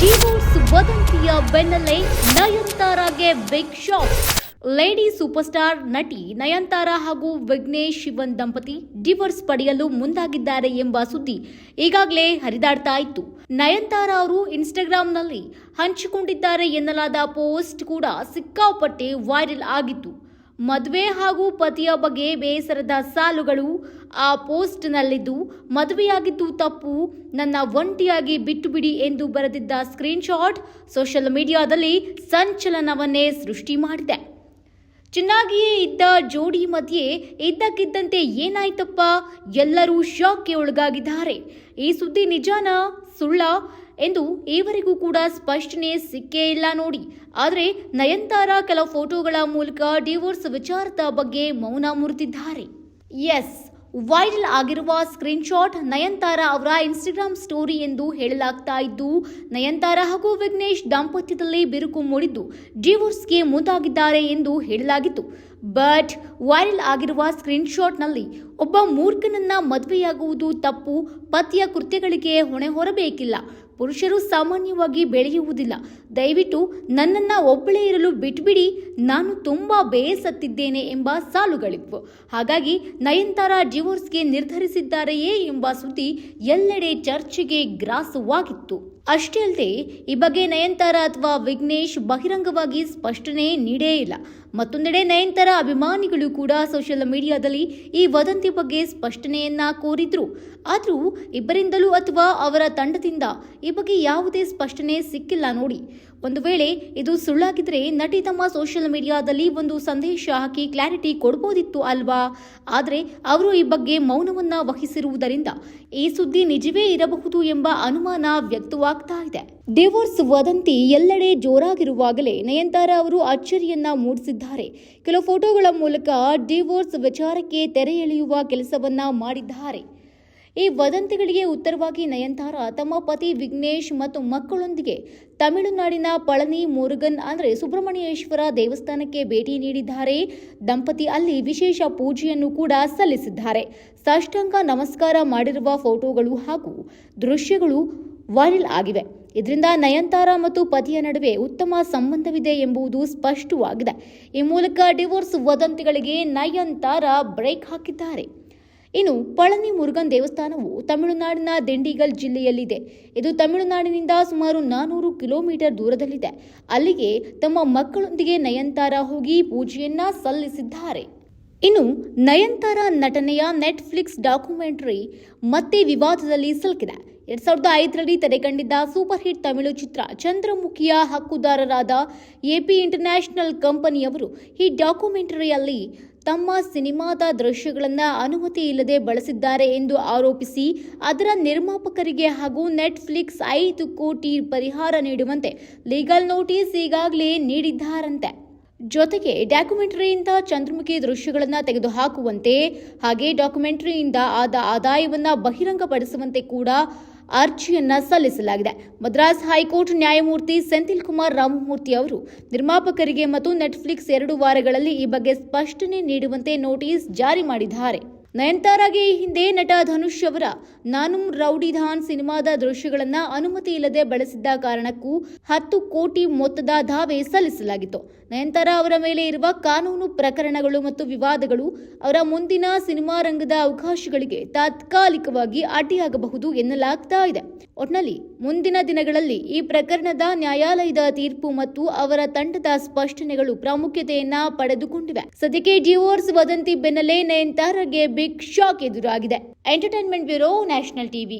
Divorce ವದಂತಿಯ ಬೆನ್ನಲ್ಲೇ ನಯನತಾರಾಗೆ big shock. Lady superstar ನಟಿ ನಯನತಾರಾ ಹಾಗೂ ವಿಘ್ನೇಶ್ ಶಿವನ್ ದಂಪತಿ ಡಿವೋರ್ಸ್ ಪಡೆಯಲು ಮುಂದಾಗಿದ್ದಾರೆ ಎಂಬ ಸುದ್ದಿ ಈಗಾಗಲೇ ಹರಿದಾಡ್ತಾ ಇತ್ತು. ನಯನತಾರಾ ಅವರು ಇನ್ಸ್ಟಾಗ್ರಾಂನಲ್ಲಿ ಹಂಚಿಕೊಂಡಿದ್ದಾರೆ ಎನ್ನಲಾದ ಪೋಸ್ಟ್ ಕೂಡ ಸಿಕ್ಕಾಪಟ್ಟೆ ವೈರಲ್ ಆಗಿತ್ತು. ಮದುವೆ ಹಾಗೂ ಪತಿಯ ಬಗ್ಗೆ ಬೇಸರದ ಸಾಲುಗಳು ಆ ಪೋಸ್ಟ್ನಲ್ಲಿದ್ದು, ಮದುವೆಯಾಗಿದ್ದು ತಪ್ಪು, ನನ್ನ ಒಂಟಿಯಾಗಿ ಬಿಟ್ಟು ಬಿಡಿ ಎಂದು ಬರೆದಿದ್ದ ಸ್ಕ್ರೀನ್ ಶಾಟ್ ಸೋಷಿಯಲ್ ಮೀಡಿಯಾದಲ್ಲಿ ಸಂಚಲನವನ್ನೇ ಸೃಷ್ಟಿ ಮಾಡಿದೆ. ಚೆನ್ನಾಗಿಯೇ ಇದ್ದ ಜೋಡಿ ಮಧ್ಯೆ ಇದ್ದಕ್ಕಿದ್ದಂತೆ ಏನಾಯ್ತಪ್ಪ, ಎಲ್ಲರೂ ಶಾಕ್ಗೆ ಒಳಗಾಗಿದ್ದಾರೆ. ಈ ಸುದ್ದಿ ನಿಜಾನಾ ಸುಳ್ಳ ಎಂದು ಈವರೆಗೂ ಕೂಡ ಸ್ಪಷ್ಟನೆ ಸಿಕ್ಕೇ ಇಲ್ಲ ನೋಡಿ. ಆದರೆ ನಯನತಾರಾ ಕೆಲ ಫೋಟೋಗಳ ಮೂಲಕ ಡಿವೋರ್ಸ್ ವಿಚಾರದ ಬಗ್ಗೆ ಮೌನ ಮುರಿದಿದ್ದಾರೆ. ಎಸ್, ವೈರಲ್ ಆಗಿರುವ ಸ್ಕ್ರೀನ್ ಶಾಟ್ ನಯನತಾರಾ ಅವರ ಇನ್ಸ್ಟಾಗ್ರಾಮ್ ಸ್ಟೋರಿ ಎಂದು ಹೇಳಲಾಗ್ತಾ ಇದ್ದು, ನಯನತಾರಾ ಹಾಗೂ ವಿಘ್ನೇಶ್ ದಾಂಪತ್ಯದಲ್ಲಿ ಬಿರುಕು ಮೂಡಿದ್ದು ಡಿವೋರ್ಸ್ಗೆ ಮುಂದಾಗಿದ್ದಾರೆ ಎಂದು ಹೇಳಲಾಗಿತ್ತು. ಬಟ್ ವೈರಲ್ ಆಗಿರುವ ಸ್ಕ್ರೀನ್ ಶಾಟ್ನಲ್ಲಿ ಒಬ್ಬ ಮೂರ್ಖನನ್ನ ಮದುವೆಯಾಗುವುದು ತಪ್ಪು, ಪತಿಯ ಕೃತ್ಯಗಳಿಗೆ ಹೊಣೆ ಹೊರಬೇಕಿಲ್ಲ, ಪುರುಷರು ಸಾಮಾನ್ಯವಾಗಿ ಬೆಳೆಯುವುದಿಲ್ಲ, ದಯವಿಟ್ಟು ನನ್ನನ್ನು ಒಬ್ಬಳೇ ಇರಲು ಬಿಟ್ಬಿಡಿ, ನಾನು ತುಂಬಾ ಬೇಸತ್ತಿದ್ದೇನೆ ಎಂಬ ಸಾಲುಗಳಿದ್ವು. ಹಾಗಾಗಿ ನಯನತಾರಾ ಡಿವೋರ್ಸ್ಗೆ ನಿರ್ಧರಿಸಿದ್ದಾರೆಯೇ ಎಂಬ ಸುದ್ದಿ ಎಲ್ಲೆಡೆ ಚರ್ಚೆಗೆ ಗ್ರಾಸವಾಗಿತ್ತು. ಅಷ್ಟೇ ಅಲ್ಲದೆ ಈ ಬಗ್ಗೆ ನಯನತಾರಾ ಅಥವಾ ವಿಘ್ನೇಶ್ ಬಹಿರಂಗವಾಗಿ ಸ್ಪಷ್ಟನೆ ನೀಡೇ ಇಲ್ಲ. ಮತ್ತೊಂದೆಡೆ ನಯನತಾರಾ ಅಭಿಮಾನಿಗಳು ಕೂಡ ಸೋಷಿಯಲ್ ಮೀಡಿಯಾದಲ್ಲಿ ಈ ವದಂತಿ ಬಗ್ಗೆ ಸ್ಪಷ್ಟನೆಯನ್ನ ಕೋರಿದ್ರು. ಆದರೂ ಇಬ್ಬರಿಂದಲೂ ಅಥವಾ ಅವರ ತಂಡದಿಂದ ಈ ಬಗ್ಗೆ ಯಾವುದೇ ಸ್ಪಷ್ಟನೆ ಸಿಕ್ಕಿಲ್ಲ ನೋಡಿ. ಒಂದು ವೇಳೆ ಇದು ಸುಳ್ಳಾಗಿದ್ರೆ ನಟಿ ತಮ್ಮ ಸೋಷಿಯಲ್ ಮೀಡಿಯಾದಲ್ಲಿ ಒಂದು ಸಂದೇಶ ಹಾಕಿ ಕ್ಲಾರಿಟಿ ಕೊಡ್ಬೋದಿತ್ತು ಅಲ್ವಾ? ಆದರೆ ಅವರು ಈ ಬಗ್ಗೆ ಮೌನವನ್ನ ವಹಿಸಿರುವುದರಿಂದ ಈ ಸುದ್ದಿ ನಿಜವೇ ಇರಬಹುದು ಎಂಬ ಅನುಮಾನ ವ್ಯಕ್ತವಾಗ್ತಾ ಇದೆ. ಡಿವೋರ್ಸ್ ವದಂತಿ ಎಲ್ಲೆಡೆ ಜೋರಾಗಿರುವಾಗಲೇ ನಯನತಾರಾ ಅವರು ಅಚ್ಚರಿಯನ್ನ ಮೂಡಿಸಿದ್ದಾರೆ. ಕೆಲವು ಫೋಟೋಗಳ ಮೂಲಕ ಡಿವೋರ್ಸ್ ವಿಚಾರಕ್ಕೆ ತೆರೆ ಎಳೆಯುವ ಕೆಲಸವನ್ನ ಮಾಡಿದ್ದಾರೆ. ಈ ವದಂತಿಗಳಿಗೆ ಉತ್ತರವಾಗಿ ನಯನತಾರಾ ತಮ್ಮ ಪತಿ ವಿಘ್ನೇಶ್ ಮತ್ತು ಮಕ್ಕಳೊಂದಿಗೆ ತಮಿಳುನಾಡಿನ ಪಳನಿ ಮುರುಗನ್ ಅಂದರೆ ಸುಬ್ರಹ್ಮಣ್ಯೇಶ್ವರ ದೇವಸ್ಥಾನಕ್ಕೆ ಭೇಟಿ ನೀಡಿದ್ದಾರೆ. ದಂಪತಿ ಅಲ್ಲಿ ವಿಶೇಷ ಪೂಜೆಯನ್ನು ಕೂಡ ಸಲ್ಲಿಸಿದ್ದಾರೆ. ಸಾಷ್ಟಾಂಗ ನಮಸ್ಕಾರ ಮಾಡಿರುವ ಫೋಟೋಗಳು ಹಾಗೂ ದೃಶ್ಯಗಳು ವೈರಲ್ ಆಗಿವೆ. ಇದರಿಂದ ನಯನತಾರಾ ಮತ್ತು ಪತಿಯ ನಡುವೆ ಉತ್ತಮ ಸಂಬಂಧವಿದೆ ಎಂಬುದು ಸ್ಪಷ್ಟವಾಗಿದೆ. ಈ ಮೂಲಕ ಡಿವೋರ್ಸ್ ವದಂತಿಗಳಿಗೆ ನಯನತಾರಾ ಬ್ರೇಕ್ ಹಾಕಿದ್ದಾರೆ. ಇನ್ನು ಪಳನಿ ಮುರುಗನ್ ದೇವಸ್ಥಾನವು ತಮಿಳುನಾಡಿನ ದಿಂಡಿಗಲ್ ಜಿಲ್ಲೆಯಲ್ಲಿದೆ. ಇದು ತಮಿಳುನಾಡಿನಿಂದ ಸುಮಾರು 400 ಕಿಲೋಮೀಟರ್ ದೂರದಲ್ಲಿದೆ. ಅಲ್ಲಿಗೆ ತಮ್ಮ ಮಕ್ಕಳೊಂದಿಗೆ ನಯನತಾರಾ ಹೋಗಿ ಪೂಜೆಯನ್ನ ಸಲ್ಲಿಸಿದ್ದಾರೆ. ಇನ್ನು ನಯನತಾರಾ ನಟನೆಯ ನೆಟ್ಫ್ಲಿಕ್ಸ್ ಡಾಕ್ಯುಮೆಂಟರಿ ಮತ್ತೆ ವಿವಾದದಲ್ಲಿ ಸಿಲುಕಿದೆ. 2005ರಲ್ಲಿ ತೆರೆಕಂಡಿದ್ದ ಸೂಪರ್ ಹಿಟ್ ತಮಿಳು ಚಿತ್ರ ಚಂದ್ರಮುಖಿಯ ಹಕ್ಕುದಾರರಾದ ಎಪಿ ಇಂಟರ್ನ್ಯಾಷನಲ್ ಕಂಪನಿಯವರು ಈ ಡಾಕ್ಯುಮೆಂಟರಿಯಲ್ಲಿ ತಮ್ಮ ಸಿನಿಮಾದ ದೃಶ್ಯಗಳನ್ನು ಅನುಮತಿ ಇಲ್ಲದೆ ಬಳಸಿದ್ದಾರೆ ಎಂದು ಆರೋಪಿಸಿ ಅದರ ನಿರ್ಮಾಪಕರಿಗೆ ಹಾಗೂ ನೆಟ್ಫ್ಲಿಕ್ಸ್ 5 ಕೋಟಿ ಪರಿಹಾರ ನೀಡುವಂತೆ ಲೀಗಲ್ ನೋಟಿಸ್ ಈಗಾಗಲೇ ನೀಡಿದ್ದಾರಂತೆ. ಜೊತೆಗೆ ಡಾಕ್ಯುಮೆಂಟರಿಯಿಂದ ಚಂದ್ರಮುಖಿ ದೃಶ್ಯಗಳನ್ನು ತೆಗೆದುಹಾಕುವಂತೆ ಹಾಗೆ ಡಾಕ್ಯುಮೆಂಟರಿಯಿಂದ ಆದ ಆದಾಯವನ್ನು ಬಹಿರಂಗಪಡಿಸುವಂತೆ ಕೂಡ ಅರ್ಜಿಯನ್ನ ಸಲ್ಲಿಸಲಾಗಿದೆ. ಮದ್ರಾಸ್ ಹೈಕೋರ್ಟ್ ನ್ಯಾಯಮೂರ್ತಿ ಸೆಂಥಿಲ್ ಕುಮಾರ್ ರಾಮಮೂರ್ತಿ ಅವರು ನಿರ್ಮಾಪಕರಿಗೆ ಮತ್ತು ನೆಟ್ಫ್ಲಿಕ್ಸ್ 2 ವಾರಗಳಲ್ಲಿ ಈ ಬಗ್ಗೆ ಸ್ಪಷ್ಟನೆ ನೀಡುವಂತೆ ನೋಟಿಸ್ ಜಾರಿ ಮಾಡಿದ್ದಾರೆ. ನಯನತಾರಾಗೆ ಈ ಹಿಂದೆ ನಟ ಧನುಷ್ ಅವರ ನಾನುಮ್ ರೌಡಿಧಾನ್ ಸಿನಿಮಾದ ದೃಶ್ಯಗಳನ್ನು ಅನುಮತಿ ಇಲ್ಲದೆ ಬಳಸಿದ್ದ ಕಾರಣಕ್ಕೂ 10 ಕೋಟಿ ಮೊತ್ತದ ದಾವೆ ಸಲ್ಲಿಸಲಾಗಿತ್ತು. ನಯನತಾರಾ ಅವರ ಮೇಲೆ ಇರುವ ಕಾನೂನು ಪ್ರಕರಣಗಳು ಮತ್ತು ವಿವಾದಗಳು ಅವರ ಮುಂದಿನ ಸಿನಿಮಾ ರಂಗದ ಅವಕಾಶಗಳಿಗೆ ತಾತ್ಕಾಲಿಕವಾಗಿ ಅಡ್ಡಿಯಾಗಬಹುದು ಎನ್ನಲಾಗ್ತಾ ಇದೆ. ಒಟ್ನಲ್ಲಿ ಮುಂದಿನ ದಿನಗಳಲ್ಲಿ ಈ ಪ್ರಕರಣದ ನ್ಯಾಯಾಲಯದ ತೀರ್ಪು ಮತ್ತು ಅವರ ತಂಡದ ಸ್ಪಷ್ಟನೆಗಳು ಪ್ರಾಮುಖ್ಯತೆಯನ್ನ ಪಡೆದುಕೊಂಡಿವೆ. ಸದ್ಯಕ್ಕೆ ಡಿವೋರ್ಸ್ ವದಂತಿ ಬೆನ್ನಲ್ಲೇ ನಯನತಾರಾಗೆ ಬಿಗ್ ಶಾಕ್ ಎದುರಾಗಿದೆ. Entertainment bureau, national TV.